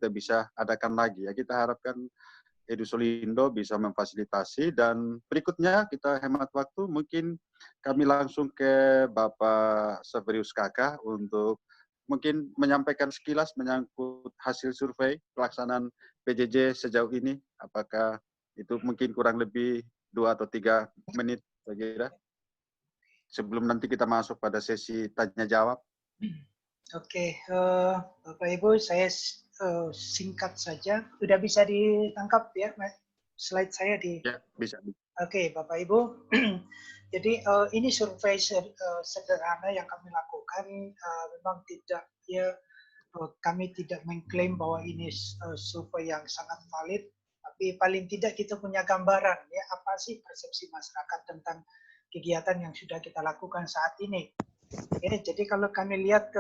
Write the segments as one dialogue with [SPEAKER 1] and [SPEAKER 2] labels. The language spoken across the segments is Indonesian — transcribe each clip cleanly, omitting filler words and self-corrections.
[SPEAKER 1] kita bisa adakan lagi ya. Kita harapkan Edusolindo bisa memfasilitasi, dan berikutnya kita hemat waktu, mungkin kami langsung ke Bapak Severius Kakak untuk mungkin menyampaikan sekilas menyangkut hasil survei pelaksanaan PJJ sejauh ini. Apakah itu mungkin kurang lebih 2 atau 3 menit saya kira, sebelum nanti kita masuk pada sesi tanya jawab.
[SPEAKER 2] Oke, Bapak Ibu, saya singkat saja. Sudah bisa ditangkap ya, slide saya di.
[SPEAKER 1] Ya, bisa.
[SPEAKER 2] Oke, Bapak Ibu. Jadi ini survei sederhana yang kami lakukan. Memang tidak ya, kami tidak mengklaim bahwa ini survei yang sangat valid, tapi paling tidak kita punya gambaran ya, apa sih persepsi masyarakat tentang kegiatan yang sudah kita lakukan saat ini. Ya, jadi kalau kami lihat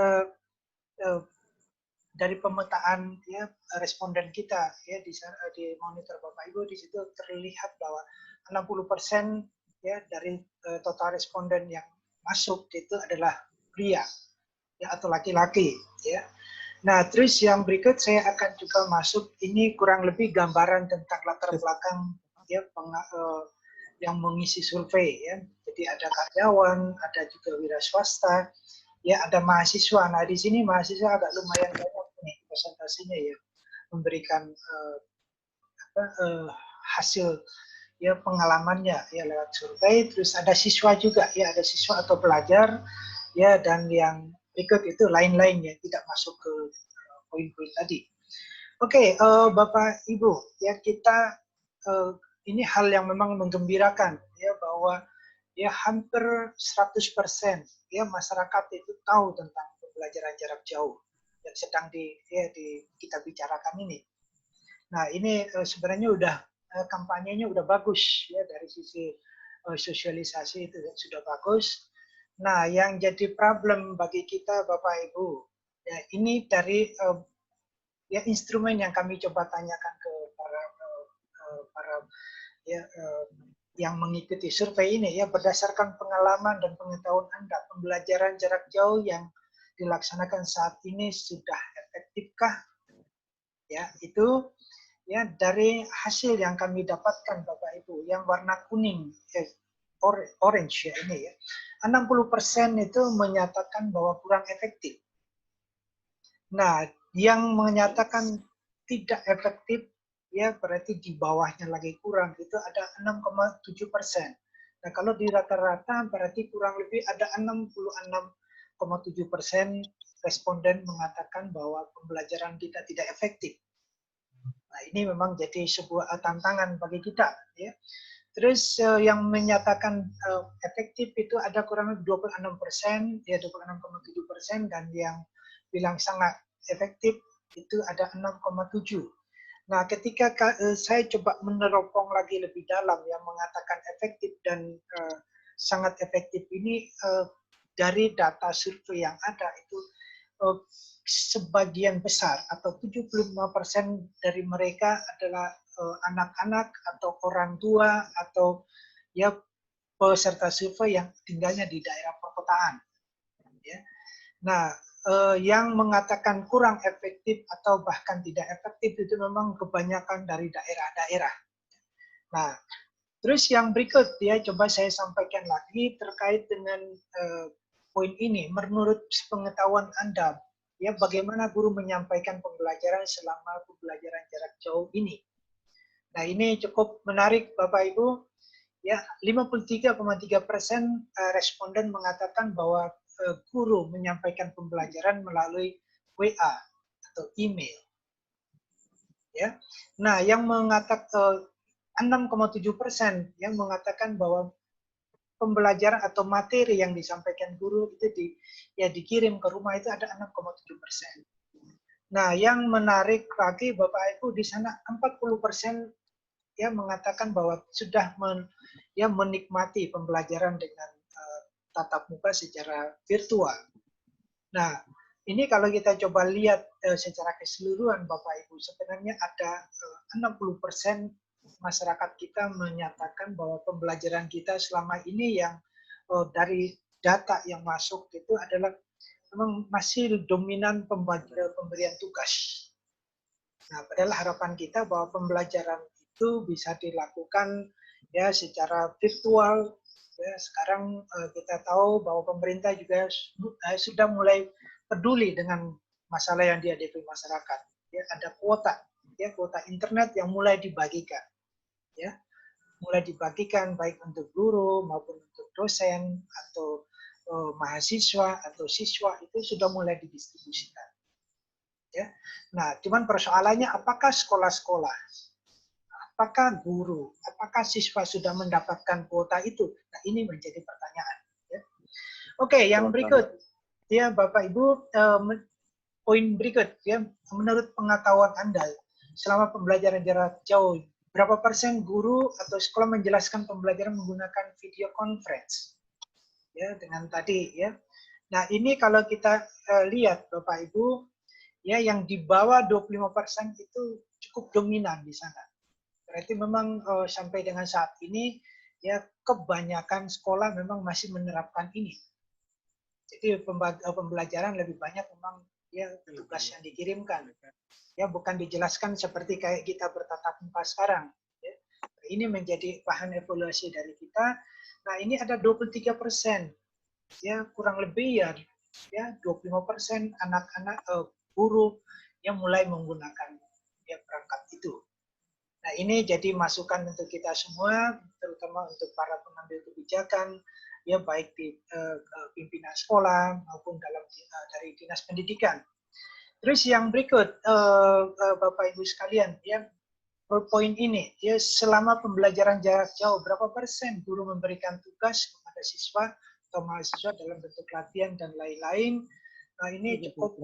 [SPEAKER 2] dari pemetaan ya responden kita ya di monitor Bapak Ibu, di situ terlihat bahwa 60% ya dari total responden yang masuk itu adalah pria ya atau laki-laki ya. Nah, terus yang berikut saya akan coba masuk, ini kurang lebih gambaran tentang latar belakang ya yang mengisi survei ya. Jadi ada karyawan, ada juga wira swasta, ya ada mahasiswa. Nah, di sini mahasiswa agak lumayan banyak nih presentasinya ya, memberikan hasil ya pengalamannya ya lewat survei. Terus ada siswa juga ya, ada siswa atau pelajar ya, dan yang berikut itu lain-lain ya, tidak masuk ke poin-poin tadi. Oke, Bapak Ibu ya, kita ini hal yang memang menggembirakan ya, bahwa ya hampir 100% ya masyarakat itu tahu tentang pembelajaran jarak jauh yang sedang kita bicarakan ini. Nah, ini sebenarnya udah kampanyenya udah bagus ya, dari sisi sosialisasi itu sudah bagus. Nah, yang jadi problem bagi kita Bapak Ibu ya, ini dari ya instrumen yang kami coba tanyakan ke para ya yang mengikuti survei ini ya, berdasarkan pengalaman dan pengetahuan Anda, pembelajaran jarak jauh yang dilaksanakan saat ini sudah efektifkah? Ya, itu ya dari hasil yang kami dapatkan Bapak Ibu, yang warna kuning, orange ya ini ya, 60% itu menyatakan bahwa kurang efektif. Nah, yang menyatakan tidak efektif ya berarti di bawahnya lagi kurang, itu ada 6,7%. Nah, kalau di rata-rata berarti kurang lebih ada 66,7% responden mengatakan bahwa pembelajaran kita tidak efektif. Nah, ini memang jadi sebuah tantangan bagi kita ya. Terus yang menyatakan efektif itu ada kurang lebih 26%, ya 26,7%, dan yang bilang sangat efektif itu ada 6,7%. Nah, ketika saya coba meneropong lagi lebih dalam yang mengatakan efektif dan sangat efektif ini, dari data survei yang ada itu sebagian besar atau 75% dari mereka adalah anak-anak atau orang tua atau ya peserta survei yang tinggalnya di daerah perkotaan. Ya. Nah, yang mengatakan kurang efektif atau bahkan tidak efektif itu memang kebanyakan dari daerah-daerah. Nah, terus yang berikut ya, coba saya sampaikan lagi terkait dengan poin ini. Menurut pengetahuan Anda, ya bagaimana guru menyampaikan pembelajaran selama pembelajaran jarak jauh ini? Nah, ini cukup menarik Bapak Ibu. Ya, 53,3% responden mengatakan bahwa guru menyampaikan pembelajaran melalui WA atau email. Ya. Nah, yang mengatakan 6,7% yang mengatakan bahwa pembelajaran atau materi yang disampaikan guru itu dikirim ke rumah, itu ada 6,7%. Nah, yang menarik lagi Bapak Ibu, di sana 40% ya mengatakan bahwa sudah menikmati pembelajaran dengan tatap muka secara virtual. Nah, ini kalau kita coba lihat secara keseluruhan Bapak Ibu, sebenarnya ada 60% masyarakat kita menyatakan bahwa pembelajaran kita selama ini yang dari data yang masuk itu adalah memang masih dominan pemberian tugas. Nah, padahal harapan kita bahwa pembelajaran itu bisa dilakukan ya secara virtual. Ya, sekarang kita tahu bahwa pemerintah juga sudah mulai peduli dengan masalah yang dihadapi masyarakat. Ya, ada kuota, ya kuota internet yang mulai dibagikan. Ya, mulai dibagikan baik untuk guru maupun untuk dosen atau mahasiswa atau siswa itu sudah mulai didistribusikan. Ya. Nah, cuman persoalannya apakah sekolah-sekolah, apakah guru, apakah siswa sudah mendapatkan kuota itu? Nah, ini menjadi pertanyaan. Ya. Oke, yang berikut, ya Bapak Ibu, poin berikut, ya menurut pengetahuan Anda, selama pembelajaran jarak jauh, berapa persen guru atau sekolah menjelaskan pembelajaran menggunakan video conference? Ya, dengan tadi, ya. Nah, ini kalau kita lihat, Bapak Ibu, ya yang di bawah 25% itu cukup dominan di sana. Berarti memang sampai dengan saat ini ya kebanyakan sekolah memang masih menerapkan ini. Jadi pembelajaran lebih banyak memang ya tugas yang dikirimkan. Ya bukan dijelaskan seperti kayak kita bertatap muka sekarang. Ya. Ini menjadi bahan evaluasi dari kita. Nah, ini ada 23%. Ya kurang lebih ya 25% anak-anak guru yang mulai menggunakan ya perangkat itu. Nah, ini jadi masukan untuk kita semua, terutama untuk para pengambil kebijakan, ya baik di pimpinan sekolah maupun dalam dari dinas pendidikan. Terus yang berikut, Bapak Ibu sekalian, ya poin ini, ya selama pembelajaran jarak jauh, berapa persen guru memberikan tugas kepada siswa atau mahasiswa dalam bentuk latihan dan lain-lain. Nah, ini cukup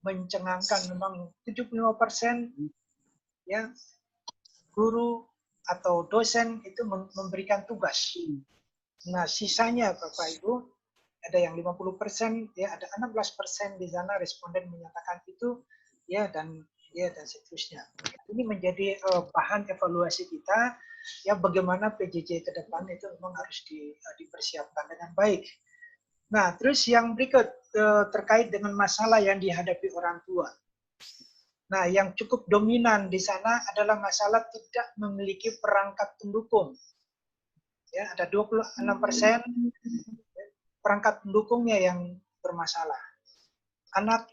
[SPEAKER 2] mencengangkan, memang 75% ya guru atau dosen itu memberikan tugas. Nah, sisanya Bapak Ibu ada yang 50%, ya ada 16% di sana responden menyatakan itu, ya dan seterusnya. Ini menjadi bahan evaluasi kita, ya bagaimana PJJ ke depan itu memang harus dipersiapkan dengan baik. Nah, terus yang berikut terkait dengan masalah yang dihadapi orang tua. Nah, yang cukup dominan di sana adalah masalah tidak memiliki perangkat pendukung. Ya, ada 26% perangkat pendukungnya yang bermasalah. Anak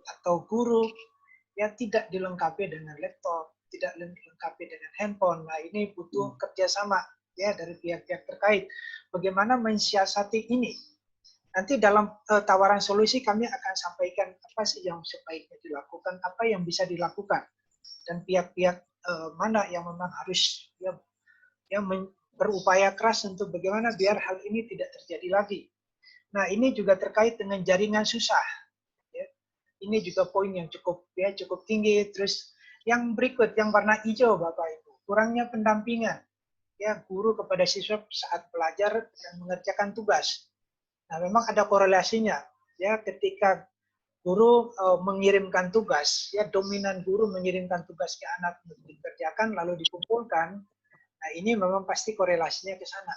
[SPEAKER 2] atau guru ya tidak dilengkapi dengan laptop, tidak dilengkapi dengan handphone. Nah, ini butuh kerjasama ya dari pihak-pihak terkait. Bagaimana mensiasati ini? Nanti dalam tawaran solusi kami akan sampaikan apa sih yang sebaiknya dilakukan, apa yang bisa dilakukan, dan pihak-pihak mana yang memang harus ya berupaya keras untuk bagaimana biar hal ini tidak terjadi lagi. Nah, ini juga terkait dengan jaringan susah. Ya. Ini juga poin yang cukup tinggi. Terus yang berikut, yang warna hijau, Bapak Ibu, kurangnya pendampingan ya guru kepada siswa saat belajar dan mengerjakan tugas. Nah, memang ada korelasinya ya ketika guru mengirimkan tugas, ya dominan guru mengirimkan tugas ke anak untuk dikerjakan lalu dikumpulkan. Nah, ini memang pasti korelasinya ke sana.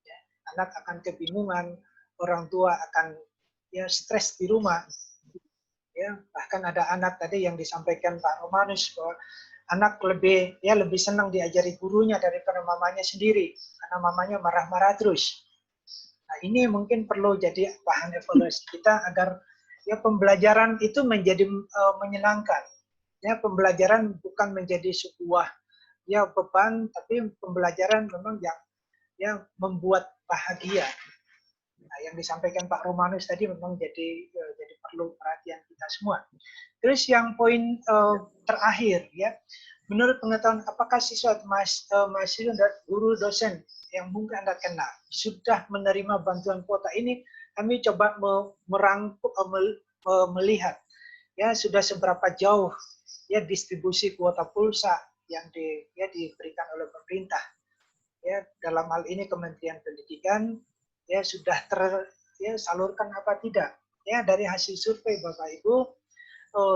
[SPEAKER 2] Ya, anak akan kebingungan, orang tua akan ya stres di rumah. Ya, bahkan ada anak tadi yang disampaikan Pak Romanus bahwa anak lebih senang diajari gurunya daripada mamanya sendiri karena mamanya marah-marah terus. Nah, ini mungkin perlu jadi bahan evaluasi kita agar ya pembelajaran itu menjadi menyenangkan. Ya, pembelajaran bukan menjadi sebuah ya beban, tapi pembelajaran memang yang membuat bahagia. Nah, yang disampaikan Pak Romanus tadi memang jadi perlu perhatian kita semua. Terus yang poin terakhir ya, menurut pengetahuan apakah siswa mahasiswa dan guru dosen yang mungkin Anda kenal sudah menerima bantuan kuota ini? Kami coba merangkum melihat ya sudah seberapa jauh ya distribusi kuota pulsa yang diberikan oleh pemerintah. Ya, dalam hal ini Kementerian Pendidikan ya sudah tersalurkan apa tidak. Ya, dari hasil survei Bapak Ibu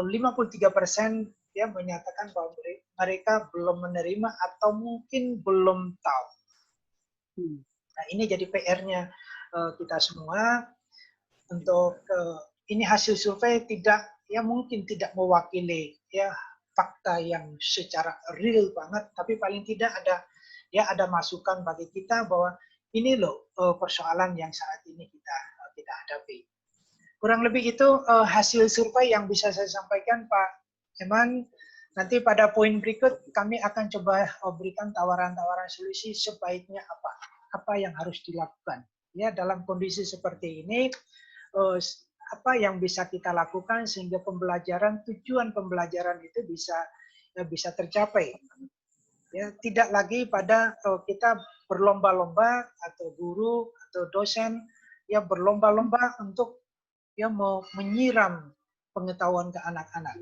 [SPEAKER 2] 53% ya menyatakan bahwa mereka belum menerima atau mungkin belum tahu. Nah, ini jadi PR-nya kita semua untuk ini hasil survei mungkin tidak mewakili ya fakta yang secara real banget, tapi paling tidak ada masukan bagi kita bahwa ini loh persoalan yang saat ini kita hadapi. Kurang lebih itu hasil survei yang bisa saya sampaikan, Pak Eman. Nanti pada poin berikut kami akan coba berikan tawaran-tawaran solusi sebaiknya apa yang harus dilakukan. Ya, dalam kondisi seperti ini, apa yang bisa kita lakukan sehingga tujuan pembelajaran itu bisa tercapai. Ya, tidak lagi pada kita berlomba-lomba atau guru atau dosen ya berlomba-lomba untuk ya mau menyiram pengetahuan ke anak-anak.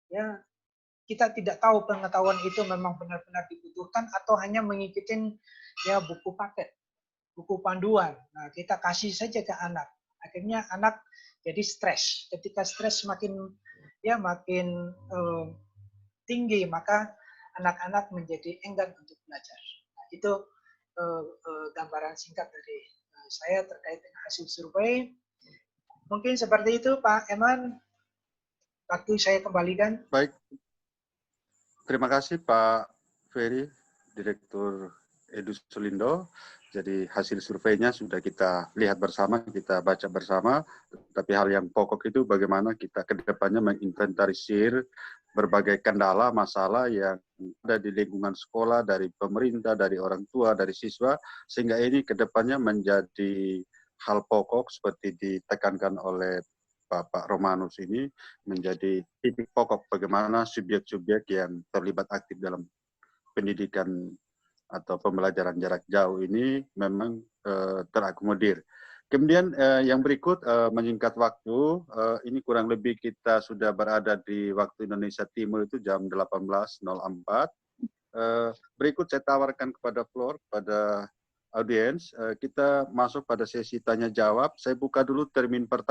[SPEAKER 2] Ya, kita tidak tahu pengetahuan itu memang benar-benar dibutuhkan atau hanya mengikuti ya buku paket, buku panduan. Nah, kita kasih saja ke anak. Akhirnya anak jadi stres. Ketika stres makin tinggi, maka anak-anak menjadi enggan untuk belajar. Nah, itu gambaran singkat dari saya terkait dengan hasil survei. Mungkin seperti itu, Pak Eman. Waktu saya kembalikan.
[SPEAKER 1] Baik, terima kasih Pak Ferry, Direktur Edusolindo. Jadi hasil surveinya sudah kita lihat bersama, kita baca bersama. Tapi hal yang pokok itu bagaimana kita ke depannya menginventarisir berbagai kendala, masalah yang ada di lingkungan sekolah, dari pemerintah, dari orang tua, dari siswa, sehingga ini ke depannya menjadi hal pokok seperti ditekankan oleh Bapak Romanus ini, menjadi titik pokok bagaimana subjek-subjek yang terlibat aktif dalam pendidikan atau pembelajaran jarak jauh ini memang terakomodir. Kemudian yang berikut, menyingkat waktu, ini kurang lebih kita sudah berada di waktu Indonesia Timur itu jam 18.04. Berikut saya tawarkan kepada floor, pada audiens, kita masuk pada sesi tanya jawab. Saya buka dulu termin pertama.